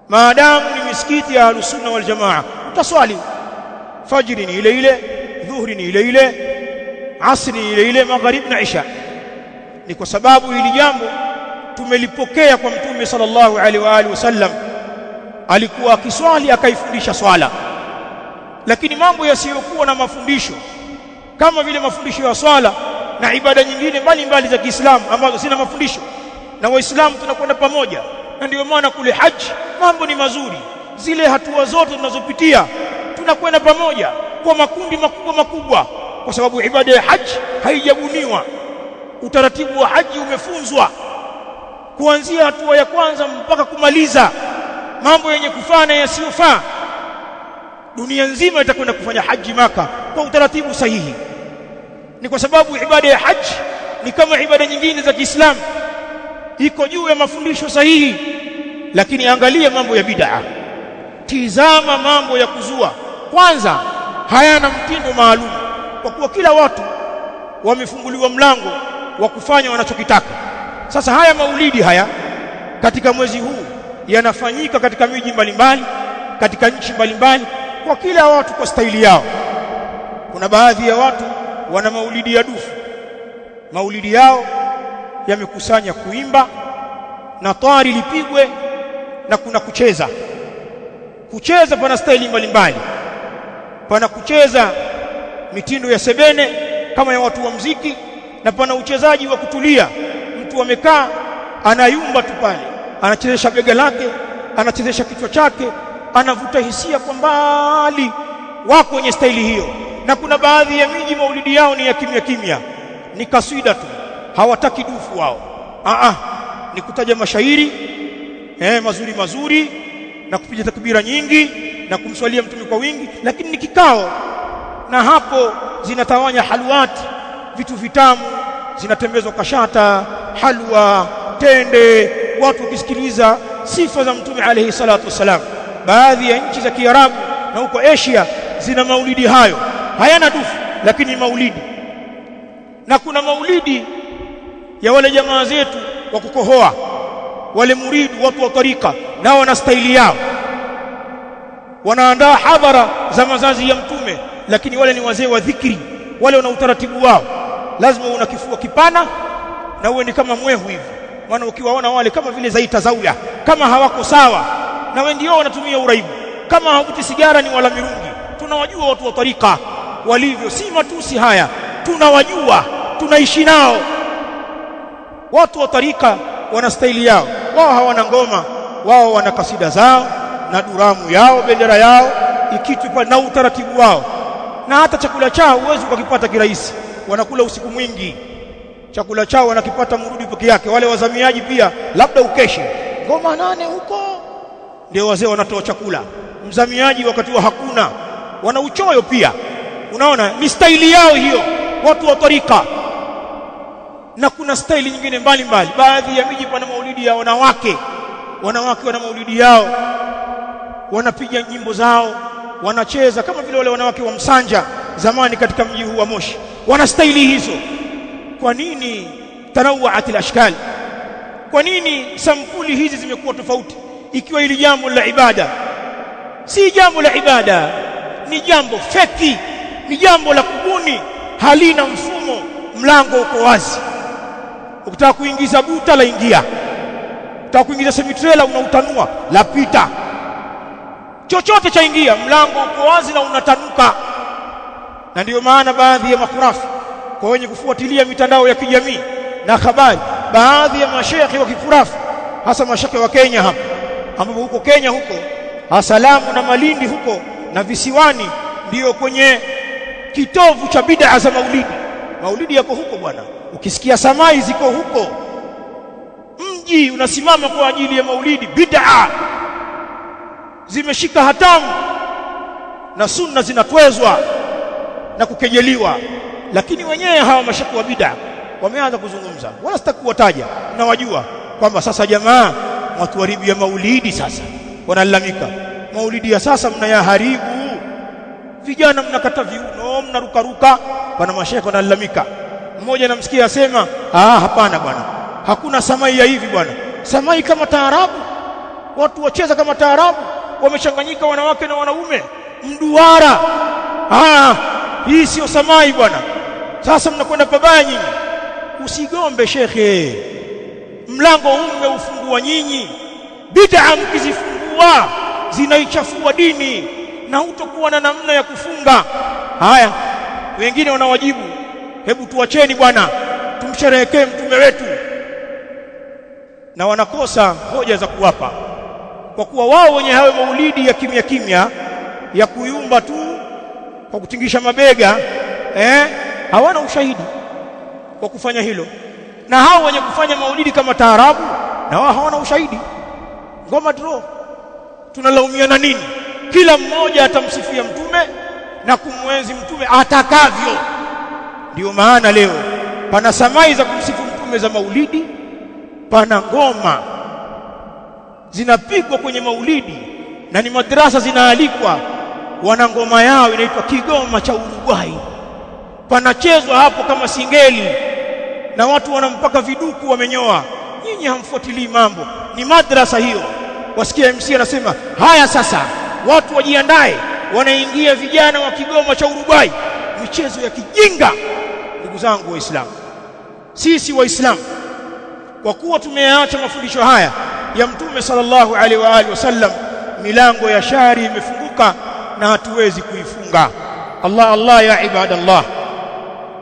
maadamu ni misikiti ya Ahlusunna wal Jamaa, utaswali fajri ni ile ile, dhuhri ni ile ile, asri ni ile ile, maghrib na isha. Ni kwa sababu hili jambo tumelipokea kwa Mtume sallallahu alaihi wa alihi wasallam, alikuwa akiswali akaifundisha swala. Lakini mambo yasiyokuwa na mafundisho kama vile mafundisho ya swala na ibada nyingine mbalimbali za Kiislamu ambazo sina mafundisho, na Waislamu tunakwenda pamoja, na ndio maana kule haji mambo ni mazuri. Zile hatua zote tunazopitia tunakwenda pamoja kwa makundi makubwa makubwa, kwa sababu ibada ya haji haijabuniwa. Utaratibu wa haji umefunzwa kuanzia hatua ya kwanza mpaka kumaliza. Mambo yenye kufaa na yasiyofaa, dunia nzima itakwenda kufanya haji Maka kwa utaratibu sahihi. Ni kwa sababu ibada ya haji ni kama ibada nyingine za Kiislamu, iko juu ya mafundisho sahihi. Lakini angalia mambo ya bid'a, tizama mambo ya kuzua. Kwanza hayana mtindo maalum, kwa kuwa kila watu wamefunguliwa mlango wa kufanya wanachokitaka. Sasa haya maulidi haya katika mwezi huu yanafanyika katika miji mbalimbali, katika nchi mbalimbali, kwa kila watu kwa staili yao. Kuna baadhi ya watu wana maulidi ya dufu. Maulidi yao yamekusanya kuimba na tari lipigwe, na kuna kucheza. Kucheza pana staili mbalimbali, pana kucheza mitindo ya sebene kama ya watu wa mziki, na pana uchezaji wa kutulia. Mtu amekaa anayumba tu pale, anachezesha bega lake, anachezesha kichwa chake, anavuta hisia kwa mbali. Wako wenye staili hiyo. Na kuna baadhi ya miji maulidi yao ni ya kimya kimya, ni kaswida tu, hawataki dufu wao. Ni kutaja mashairi mazuri mazuri na kupiga takbira nyingi na kumswalia Mtume kwa wingi, lakini ni kikao. Na hapo zinatawanya halwati, vitu vitamu, zinatembezwa kashata, halwa, tende, watu wakisikiliza sifa za Mtume alayhi salatu wasalam. Baadhi ya nchi za Kiarabu na huko Asia zina maulidi hayo, hayana dufu lakini maulidi. Na kuna maulidi ya wale jamaa zetu wa kukohoa, wale muridu, watu wa tarika, nao wana staili yao, wanaandaa hadhara za mazazi ya Mtume, lakini wale ni wazee wa dhikri, wale wana utaratibu wao. Lazima una kifua kipana na uwe ni kama mwehu hivi, maana ukiwaona wale kama vile zaita zauya, kama hawako sawa, na wewe ndio wanatumia uraibu, kama hawavuti sigara ni wala mirungi. Tunawajua watu wa tarika walivyo, si matusi haya, tunawajua, tunaishi nao. Watu wa tarika wana staili yao, wao hawana ngoma, wao wana kasida zao na duramu yao, bendera yao ikitu pale na utaratibu wao. Na hata chakula chao huwezi ukakipata kirahisi, wanakula usiku mwingi. Chakula chao wanakipata murudi peke yake. Wale wazamiaji pia labda ukeshe ngoma 8 huko, ndio wazee wanatoa chakula. Mzamiaji wakati wa hakuna, wana uchoyo pia. Unaona, ni staili yao hiyo, watu wa tarika. Na kuna staili nyingine mbalimbali. Baadhi ya miji pana maulidi ya wanawake, wana maulidi yao, wanapiga nyimbo zao, wanacheza kama vile wale wanawake wa Msanja zamani katika mji huu wa Moshi, wana staili hizo. Kwa nini tanawuat al-ashkal? Kwa nini sampuli hizi zimekuwa tofauti, ikiwa hili jambo la ibada si jambo la ibada, ni jambo feki, ni jambo la kubuni, halina mfumo, mlango uko wazi. Ukitaka kuingiza buta la ingia, ukitaka kuingiza semitrela unautanua la pita, chochote cha ingia, mlango uko wazi na unatanuka. Na ndiyo maana baadhi ya makhurafi, kwa wenye kufuatilia mitandao ya kijamii na habari, baadhi ya mashekhi wa kikurafi, hasa mashekhi wa Kenya hapa, ambapo huko Kenya huko Asalamu na Malindi huko na visiwani ndiyo kwenye kitovu cha bid'a za maulidi. Maulidi yako huko bwana, ukisikia samai ziko huko, mji unasimama kwa ajili ya maulidi. Bid'a zimeshika hatamu na sunna zinatwezwa na kukejeliwa. Lakini wenyewe hawa mashekhi wa bid'a wameanza kuzungumza, wala sitaki kuwataja, na wajua kwamba sasa jamaa watu waribia maulidi. Sasa wanalalamika, maulidi ya sasa mnayaharibu, vijana mnakata viuno, mnarukaruka. Pana mashekhi wanalalamika. Mmoja namsikia asema, hapana bwana, hakuna samai ya hivi bwana, samai kama taarabu. watu wacheza kama taarabu, wamechanganyika wanawake na wanaume, mduara. Hii sio samai bwana. Sasa mnakwenda pabaya nyinyi. Usigombe shekhe, mlango huu mmeufungua nyinyi. Bid'a mkizifungua zinaichafua dini na hutokuwa na namna ya kufunga. Haya, wengine wanawajibu, hebu tuacheni bwana, tumsherehekee mtume wetu, na wanakosa hoja za kuwapa, kwa kuwa wao wenye hayo maulidi ya kimya kimya ya kuyumba tu kwa kutingisha mabega hawana ushahidi kwa kufanya hilo, na hao wenye kufanya maulidi kama taarabu na wao hawana ushahidi. Ngoma draw, tunalaumiana nini? Kila mmoja atamsifia mtume na kumwenzi mtume atakavyo. Ndio maana leo pana samai za kumsifu mtume za maulidi, pana ngoma zinapigwa kwenye maulidi, na ni madrasa zinaalikwa, wana ngoma yao inaitwa Kigoma cha Uruguay, panachezwa hapo kama singeli, na watu wanampaka viduku wamenyoa. Nyinyi hamfuatilii mambo, ni madrasa hiyo. Wasikia MC anasema haya sasa watu wajiandae, wanaingia vijana wa Kigoma cha Uruguay, michezo ya kijinga. Ndugu zangu Waislamu, sisi Waislamu kwa kuwa tumeacha mafundisho haya ya mtume sallallahu alaihi wa alihi wasallam, milango ya shari imefunguka na hatuwezi kuifunga. Allah ya ibadallah,